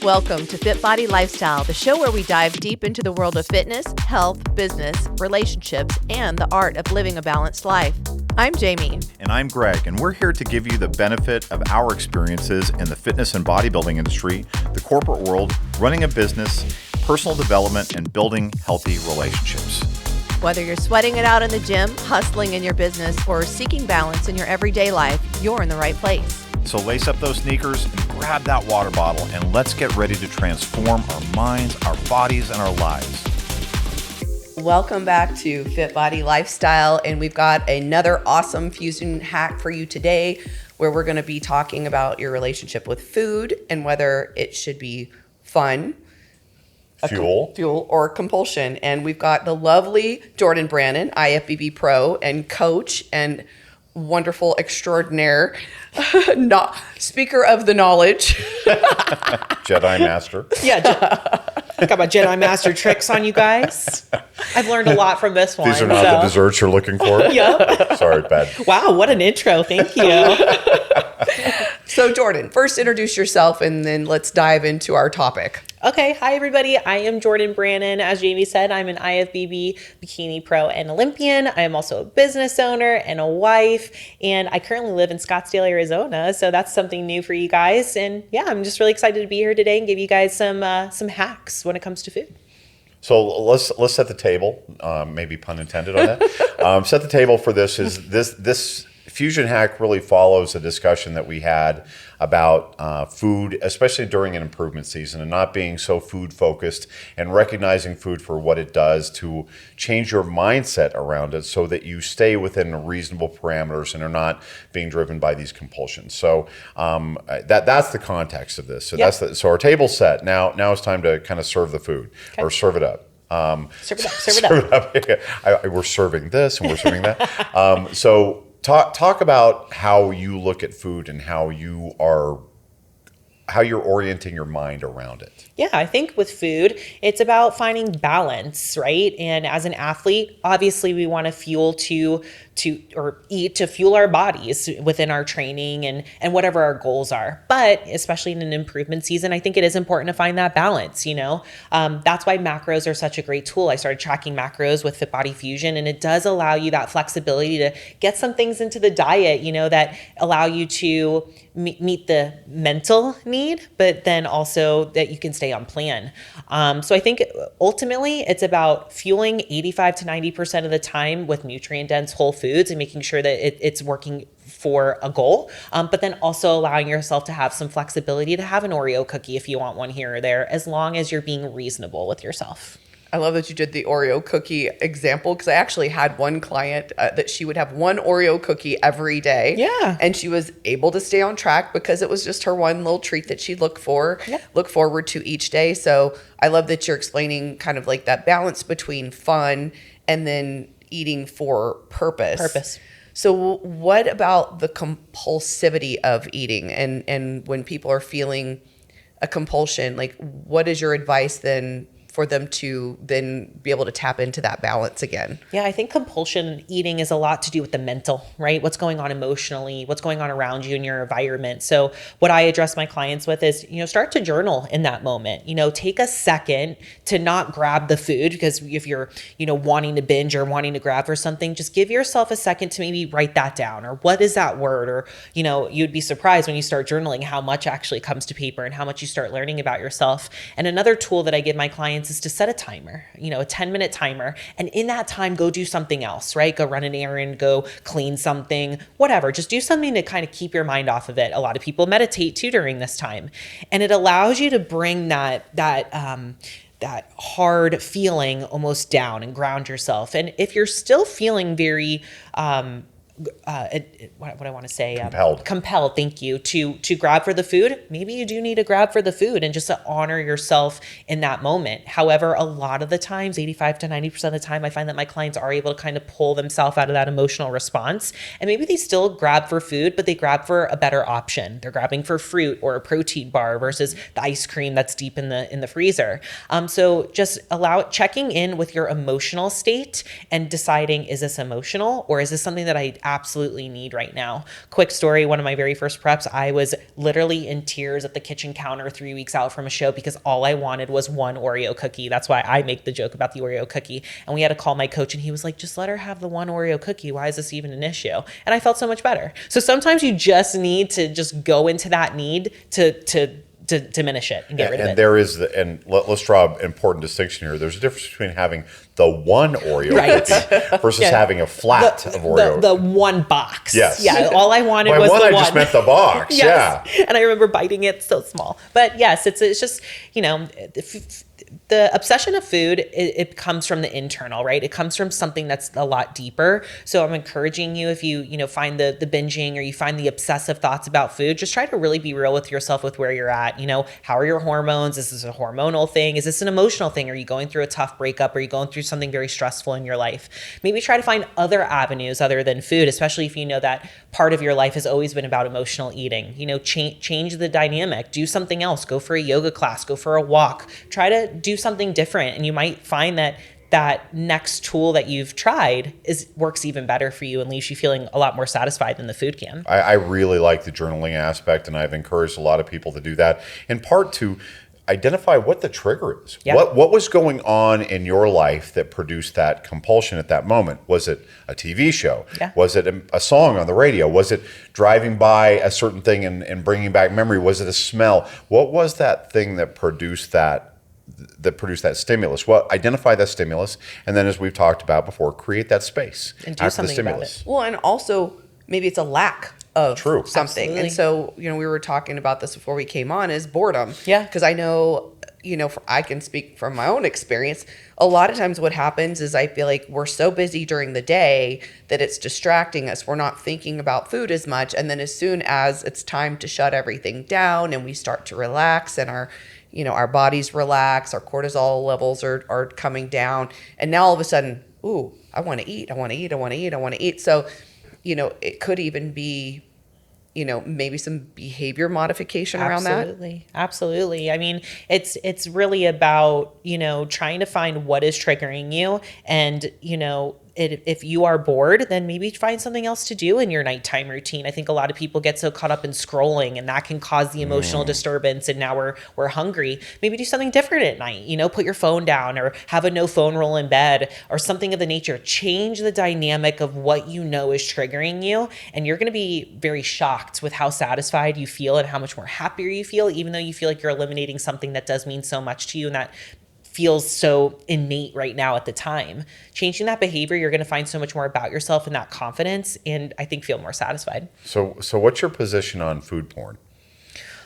Welcome to FitBody Lifestyle, the show where we dive deep into the world of fitness, health, business, relationships, and the art of living a balanced life. I'm Jami. And I'm Greg, and we're here to give you the benefit of our experiences in the fitness and bodybuilding industry, the corporate world, running a business, personal development, and building healthy relationships. Whether you're sweating it out in the gym, hustling in your business, or seeking balance in your everyday life, you're in the right place. So lace up those sneakers and grab that water bottle, and let's get ready to transform our minds, our bodies, and our lives. Welcome back to FitBody Lifestyle, and we've got another awesome fusion hack for you today where we're going to be talking about your relationship with food and whether it should be fun, fuel or compulsion. And we've got the lovely Jordan Brannon, IFBB pro and coach and wonderful extraordinaire speaker of the knowledge. Jedi Master. Yeah, got my Jedi Master tricks on you guys. I've learned a lot from this one. These are not the desserts you're looking for? Yep. Sorry, bad. Wow, what an intro. Thank you. So Jordan, first introduce yourself and then let's dive into our topic. Okay, hi everybody. I am Jordan Brannon. As Jami said, I'm an IFBB bikini pro and Olympian. I am also a business owner and a wife, and I currently live in Scottsdale, Arizona. So that's something new for you guys. And yeah, I'm just really excited to be here today and give you guys some hacks when it comes to food. So let's set the table, maybe pun intended on that. Set the table for this fusion hack really follows a discussion that we had about food, especially during an improvement season, and not being so food focused and recognizing food for what it does to change your mindset around it so that you stay within reasonable parameters and are not being driven by these compulsions. So that's the context of this. So yep. So our table's set. Now it's time to kind of serve the food or serve it up. Serve it up. We're serving this and we're serving that. So talk about how you look at food and how you're orienting your mind around it. Yeah, I think with food, it's about finding balance, right? And as an athlete, obviously we want to eat to fuel our bodies within our training and whatever our goals are. But especially in an improvement season, I think it is important to find that balance, That's why macros are such a great tool. I started tracking macros with FitBody Fusion, and it does allow you that flexibility to get some things into the diet, that allow you to meet the mental need, but then also that you can stay on plan. So I think ultimately it's about fueling 85 to 90% of the time with nutrient-dense whole foods and making sure that it's working for a goal, but then also allowing yourself to have some flexibility to have an Oreo cookie if you want one here or there, as long as you're being reasonable with yourself. I love that you did the Oreo cookie example because I actually had one client that she would have one Oreo cookie every day. Yeah. And she was able to stay on track because it was just her one little treat that she'd look forward to each day. So I love that you're explaining kind of like that balance between fun and then eating for purpose. So what about the compulsivity of eating and when people are feeling a compulsion, like what is your advice then for them to then be able to tap into that balance again? Yeah, I think compulsion eating is a lot to do with the mental, right? What's going on emotionally, what's going on around you in your environment. So what I address my clients with is, start to journal in that moment. Take a second to not grab the food, because if you're, wanting to binge or wanting to grab for something, just give yourself a second to maybe write that down, or what is that word? Or, you'd be surprised when you start journaling how much actually comes to paper and how much you start learning about yourself. And another tool that I give my clients is to set a timer, a 10-minute timer. And in that time, go do something else, right? Go run an errand, go clean something, whatever. Just do something to kind of keep your mind off of it. A lot of people meditate too during this time. And it allows you to bring that hard feeling almost down and ground yourself. And if you're still feeling very, what I want to say, compelled, thank you, to grab for the food, maybe you do need to grab for the food and just to honor yourself in that moment. However, a lot of the times, 85 to 90% of the time, I find that my clients are able to kind of pull themselves out of that emotional response. And maybe they still grab for food, but they grab for a better option. They're grabbing for fruit or a protein bar versus the ice cream that's deep in the freezer. So just checking in with your emotional state and deciding, is this emotional or is this something that I absolutely need right now. Quick story, one of my very first preps, I was literally in tears at the kitchen counter 3 weeks out from a show because all I wanted was one Oreo cookie. That's why I make the joke about the Oreo cookie. And we had to call my coach and he was like, just let her have the one Oreo cookie. Why is this even an issue? And I felt so much better. So sometimes you just need to just go into that need to diminish it and get rid of it. And there is, let's draw an important distinction here. There's a difference between having the one Oreo cookie versus having a flat of Oreo. The one box. Yes. Yeah. All I wanted By was one, the I one. just meant the box. Yes. Yeah. And I remember biting it so small. But yes, it's just, the obsession of food, it comes from the internal, right? It comes from something that's a lot deeper. So I'm encouraging you, if you find the binging or you find the obsessive thoughts about food, just try to really be real with yourself with where you're at. How are your hormones? Is this a hormonal thing? Is this an emotional thing? Are you going through a tough breakup? Are you going through something very stressful in your life? Maybe try to find other avenues other than food, especially if you know that part of your life has always been about emotional eating. Change the dynamic, do something else, go for a yoga class, go for a walk, try to do something different. And you might find that next tool that you've tried works even better for you and leaves you feeling a lot more satisfied than the food can. I really like the journaling aspect, and I've encouraged a lot of people to do that, in part to identify what the trigger is. Yeah. What was going on in your life that produced that compulsion at that moment? Was it a TV show? Yeah. Was it a song on the radio? Was it driving by a certain thing and bringing back memory? Was it a smell? What was that thing that produced that stimulus? Well, identify that stimulus, and then, as we've talked about before, create that space And do after the something about stimulus. it. Well, and also maybe it's a lack of True. something. Absolutely. And so, we were talking about this before we came on, is boredom. Yeah. Because I know, I can speak from my own experience. A lot of times what happens is I feel like we're so busy during the day that it's distracting us. We're not thinking about food as much. And then as soon as it's time to shut everything down and we start to relax and our bodies relax, our cortisol levels are coming down. And now all of a sudden, ooh, I want to eat, I want to eat, I want to eat, I want to eat. So, it could even be, maybe some behavior modification around that. Absolutely. I mean, it's really about, trying to find what is triggering you and, if you are bored, then maybe find something else to do in your nighttime routine. I think a lot of people get so caught up in scrolling, and that can cause the emotional disturbance. And now we're hungry. Maybe do something different at night. Put your phone down or have a no phone rule in bed or something of the nature. Change the dynamic of what is triggering you, and you're going to be very shocked with how satisfied you feel and how much more happier you feel, even though you feel like you're eliminating something that does mean so much to you and that feels so innate right now at the time. Changing that behavior, you're going to find so much more about yourself and that confidence, and I think feel more satisfied. So what's your position on food porn?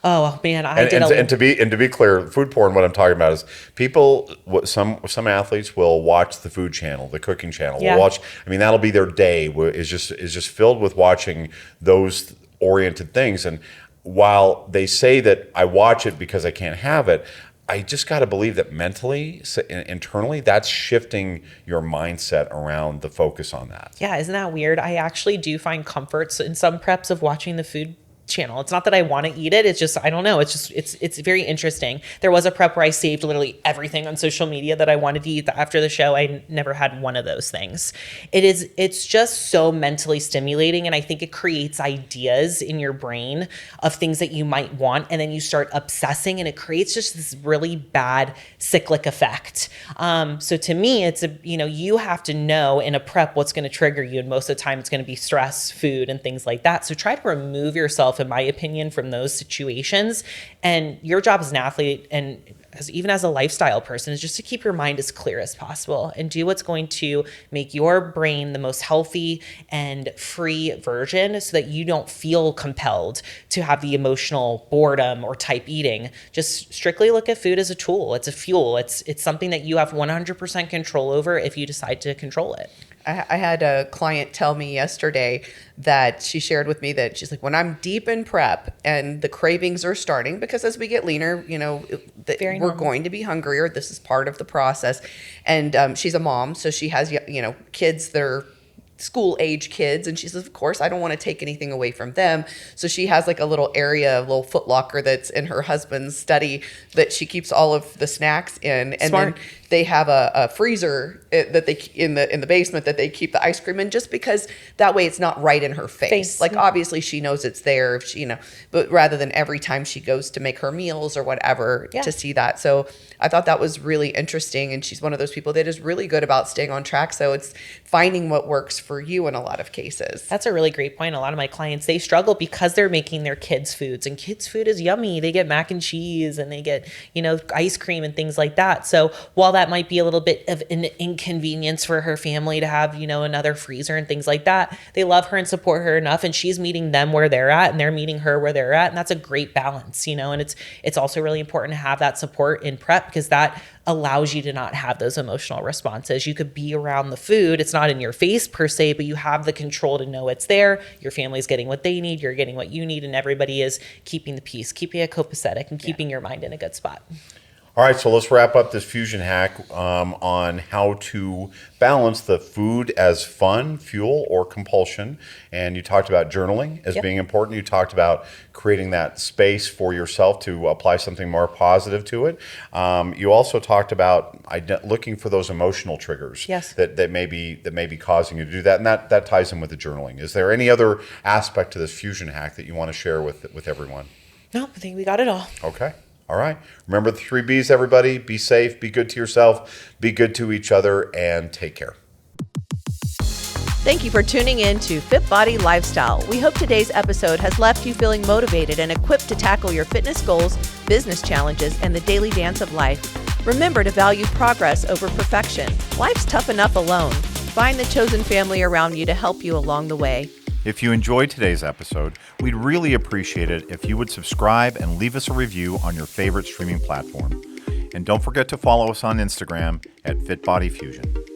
Oh man, And to be clear, food porn, what I'm talking about is people. Some athletes will watch the food channel, the cooking channel. Yeah. Will watch. I mean, that'll be their day. Is just filled with watching those oriented things. And while they say that I watch it because I can't have it, I just got to believe that mentally, internally, that's shifting your mindset around the focus on that. Yeah, isn't that weird? I actually do find comfort in some preps of watching the food channel. It's not that I want to eat it. It's just, I don't know. It's very interesting. There was a prep where I saved literally everything on social media that I wanted to eat after the show. I never had one of those things. It's just so mentally stimulating. And I think it creates ideas in your brain of things that you might want. And then you start obsessing and it creates just this really bad cyclic effect. So to me, it's you have to know in a prep what's going to trigger you. And most of the time it's going to be stress, food, and things like that. So try to remove yourself, in my opinion, from those situations. And your job as an athlete and even as a lifestyle person is just to keep your mind as clear as possible and do what's going to make your brain the most healthy and free version so that you don't feel compelled to have the emotional boredom or type eating. Just strictly look at food as a tool. It's a fuel. It's something that you have 100% control over if you decide to control it. I had a client tell me yesterday that she shared with me that she's like, when I'm deep in prep and the cravings are starting, because as we get leaner, we're going to be hungrier. This is part of the process. And she's a mom, so she has, kids that are school age kids. And she says, of course, I don't want to take anything away from them. So she has like a little area, a little Foot Locker that's in her husband's study that she keeps all of the snacks in. And Smart. then they have a freezer that they in the basement that they keep the ice cream in, just because that way it's not right in her face. Like obviously she knows it's there, if she, but rather than every time she goes to make her meals or whatever to see that. So I thought that was really interesting, and she's one of those people that is really good about staying on track. So it's finding what works for you in a lot of cases. That's a really great point. A lot of my clients, they struggle because they're making their kids' foods, and kids' food is yummy. They get mac and cheese and they get, ice cream and things like that. So while that might be a little bit of an inconvenience for her family to have, another freezer and things like that, they love her and support her enough, and she's meeting them where they're at and they're meeting her where they're at. And that's a great balance, and it's also really important to have that support in prep, because that allows you to not have those emotional responses. You could be around the food. It's not in your face per se, but you have the control to know it's there. Your family's getting what they need. You're getting what you need. And everybody is keeping the peace, keeping it copacetic, and keeping your mind in a good spot. All right, so let's wrap up this fusion hack on how to balance the food as fun, fuel, or compulsion. And you talked about journaling as being important. You talked about creating that space for yourself to apply something more positive to it. You also talked about looking for those emotional triggers that may be causing you to do that, and that ties in with the journaling. Is there any other aspect to this fusion hack that you want to share with everyone? No, I think we got it all. Okay. All right. Remember the 3 B's, everybody. Be safe, be good to yourself, be good to each other, and take care. Thank you for tuning in to FitBody Lifestyle. We hope today's episode has left you feeling motivated and equipped to tackle your fitness goals, business challenges, and the daily dance of life. Remember to value progress over perfection. Life's tough enough alone. Find the chosen family around you to help you along the way. If you enjoyed today's episode, we'd really appreciate it if you would subscribe and leave us a review on your favorite streaming platform. And don't forget to follow us on Instagram at FitBodyFusion.